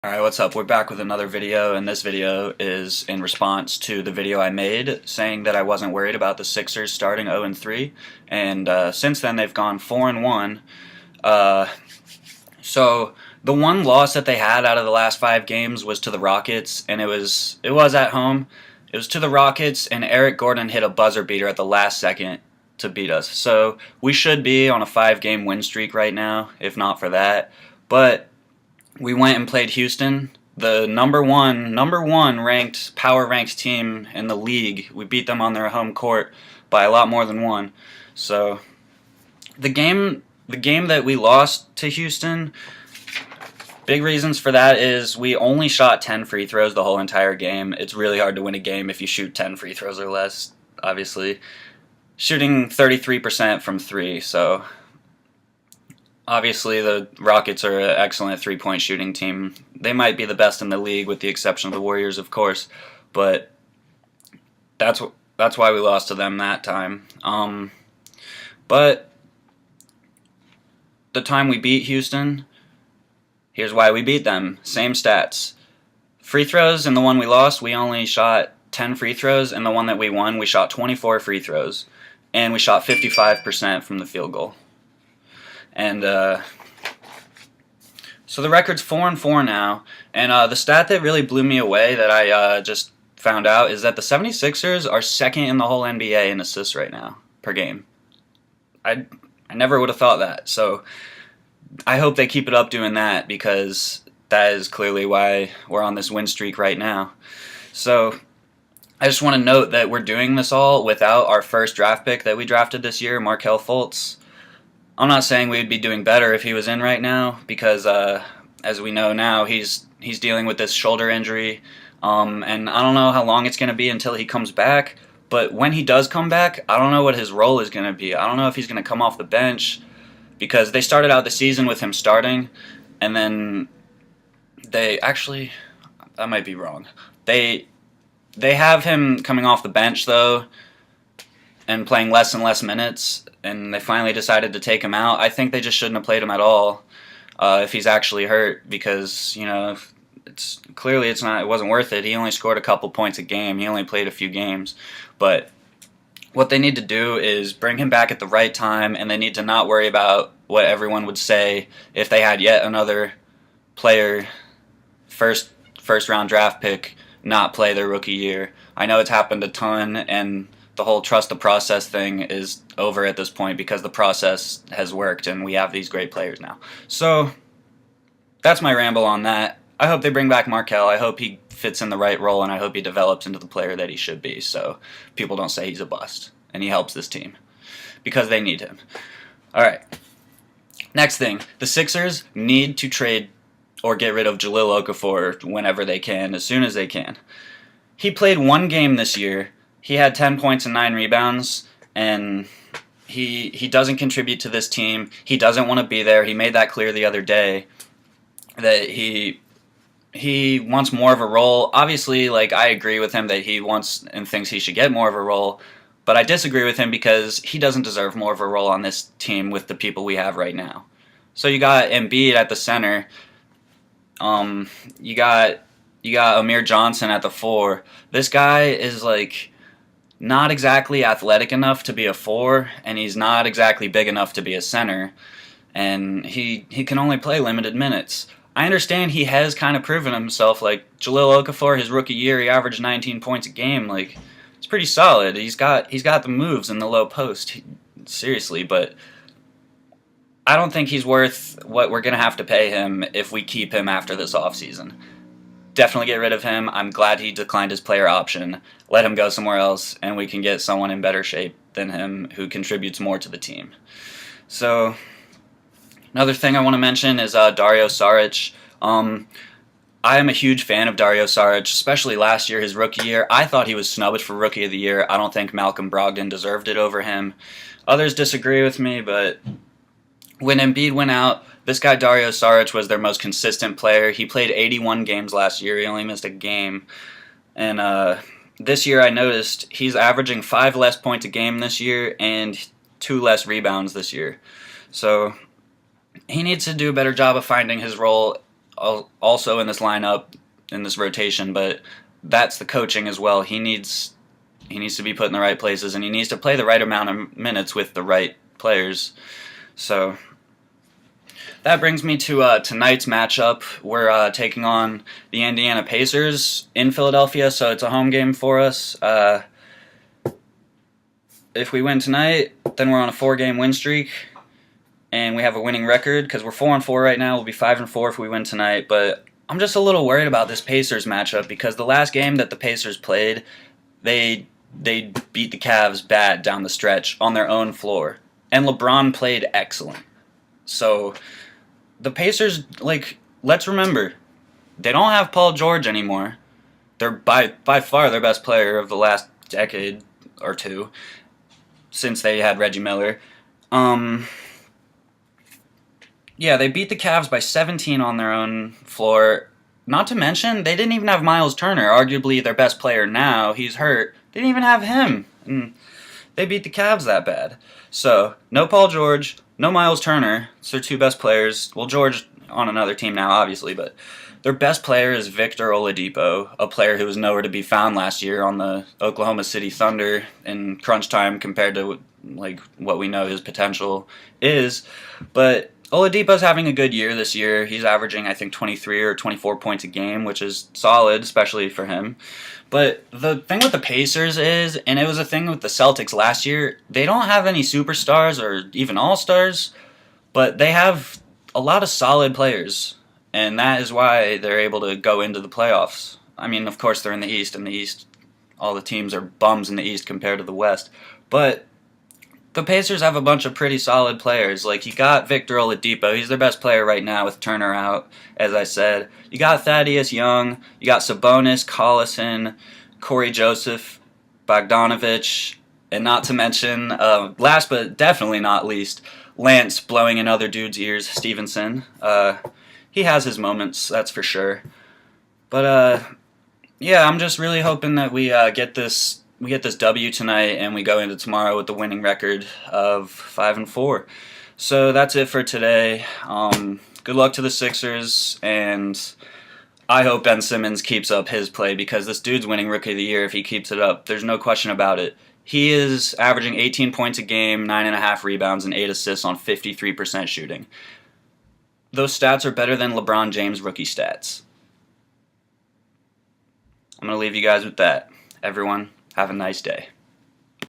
Alright, what's up? We're back with another video, and this video is in response to the video I made saying that I wasn't worried about the Sixers starting 0-3, and since then they've gone 4-1. So the one loss that they had out of the last 5 games was to the Rockets, and it was at home. It was to the Rockets, and Eric Gordon hit a buzzer beater at the last second to beat us. So we should be on a 5-game win streak right now, if not for that. But we went and played Houston, the number one ranked power ranked team in the league. We beat them on their home court by a lot more than one. So the game that we lost to Houston, big reasons for that is we only shot 10 free throws the whole entire game. It's really hard to win a game if you shoot 10 free throws or less, obviously. Shooting 33% from 3, so obviously, the Rockets are an excellent three-point shooting team. They might be the best in the league, with the exception of the Warriors, of course. But that's why we lost to them that time. But the time we beat Houston, here's why we beat them. Same stats. Free throws in the one we lost, we only shot 10 free throws. In the one that we won, we shot 24 free throws. And we shot 55% from the field goal. And so the record's 4-4 now. And the stat that really blew me away that I just found out is that the 76ers are second in the whole NBA in assists right now per game. I never would have thought that. So I hope they keep it up doing that, because that is clearly why we're on this win streak right now. So I just want to note that we're doing this all without our first draft pick that we drafted this year, Markelle Fultz. I'm not saying we'd be doing better if he was in right now, because as we know now, he's dealing with this shoulder injury, and I don't know how long it's going to be until he comes back. But when he does come back, I don't know what his role is going to be. I don't know if he's going to come off the bench, because they started out the season with him starting, and then they actually, that might be wrong. They have him coming off the bench though, and playing less and less minutes, and they finally decided to take him out. I think they just shouldn't have played him at all if he's actually hurt, because it wasn't worth it. He only scored a couple points a game. He only played a few games. But what they need to do is bring him back at the right time, and they need to not worry about what everyone would say if they had yet another player, first round draft pick, not play their rookie year. I know it's happened a ton, and the whole trust the process thing is over at this point, because the process has worked and we have these great players now. So that's my ramble on that. I hope they bring back Markelle. I hope he fits in the right role, and I hope he develops into the player that he should be, so people don't say he's a bust and he helps this team, because they need him. Alright, next thing. The Sixers need to trade or get rid of Jahlil Okafor whenever they can, as soon as they can. He played 1 game this year. He had 10 points and 9 rebounds, and he doesn't contribute to this team. He doesn't want to be there. He made that clear the other day, that he wants more of a role. Obviously, I agree with him that he wants and thinks he should get more of a role, but I disagree with him because he doesn't deserve more of a role on this team with the people we have right now. So you got Embiid at the center. You got Amir Johnson at the 4. This guy is not exactly athletic enough to be a 4, and he's not exactly big enough to be a center, and he can only play limited minutes. I understand he has kind of proven himself. Jahlil Okafor, his rookie year, he averaged 19 points a game. It's pretty solid. He's got the moves in the low post, seriously, but I don't think he's worth what we're going to have to pay him if we keep him after this offseason. Definitely get rid of him. I'm glad he declined his player option. Let him go somewhere else, and we can get someone in better shape than him who contributes more to the team. So another thing I want to mention is Dario Saric. I am a huge fan of Dario Saric, especially last year, his rookie year. I thought he was snubbed for Rookie of the Year. I don't think Malcolm Brogdon deserved it over him. Others disagree with me, but when Embiid went out, this guy Dario Saric was their most consistent player. He played 81 games last year. He only missed a game. And this year I noticed he's averaging 5 less points a game this year and 2 less rebounds this year. So he needs to do a better job of finding his role also in this lineup, in this rotation, but that's the coaching as well. He needs to be put in the right places, and he needs to play the right amount of minutes with the right players. So that brings me to tonight's matchup. We're taking on the Indiana Pacers in Philadelphia, so it's a home game for us. If we win tonight, then we're on a 4-game win streak, and we have a winning record because we're 4-4 right now. We'll be 5-4 if we win tonight, but I'm just a little worried about this Pacers matchup because the last game that the Pacers played, they beat the Cavs bad down the stretch on their own floor, and LeBron played excellent. So the Pacers, let's remember, they don't have Paul George anymore. They're by far their best player of the last decade or two, since they had Reggie Miller. Yeah, they beat the Cavs by 17 on their own floor. Not to mention, they didn't even have Miles Turner, arguably their best player now. He's hurt. They didn't even have him. And they beat the Cavs that bad. So, no Paul George, no Miles Turner. It's their two best players. Well, George on another team now, obviously, but their best player is Victor Oladipo, a player who was nowhere to be found last year on the Oklahoma City Thunder in crunch time compared to what we know his potential is. But Oladipo's having a good year this year. He's averaging, I think, 23 or 24 points a game, which is solid, especially for him. But the thing with the Pacers is, and it was a thing with the Celtics last year, they don't have any superstars or even all-stars, but they have a lot of solid players, and that is why they're able to go into the playoffs. I mean, of course, they're in the East, and the East, all the teams are bums in the East compared to the West, but the Pacers have a bunch of pretty solid players. You got Victor Oladipo. He's their best player right now with Turner out, as I said. You got Thaddeus Young. You got Sabonis, Collison, Corey Joseph, Bogdanovich, and not to mention, last but definitely not least, Lance blowing in other dudes' ears, Stevenson. He has his moments, that's for sure. But, yeah, I'm just really hoping that we get this W tonight, and we go into tomorrow with the winning record of 5-4. So that's it for today. Good luck to the Sixers, and I hope Ben Simmons keeps up his play because this dude's winning Rookie of the Year if he keeps it up. There's no question about it. He is averaging 18 points a game, 9.5 rebounds, and 8 assists on 53% shooting. Those stats are better than LeBron James rookie stats. I'm going to leave you guys with that. Everyone, have a nice day.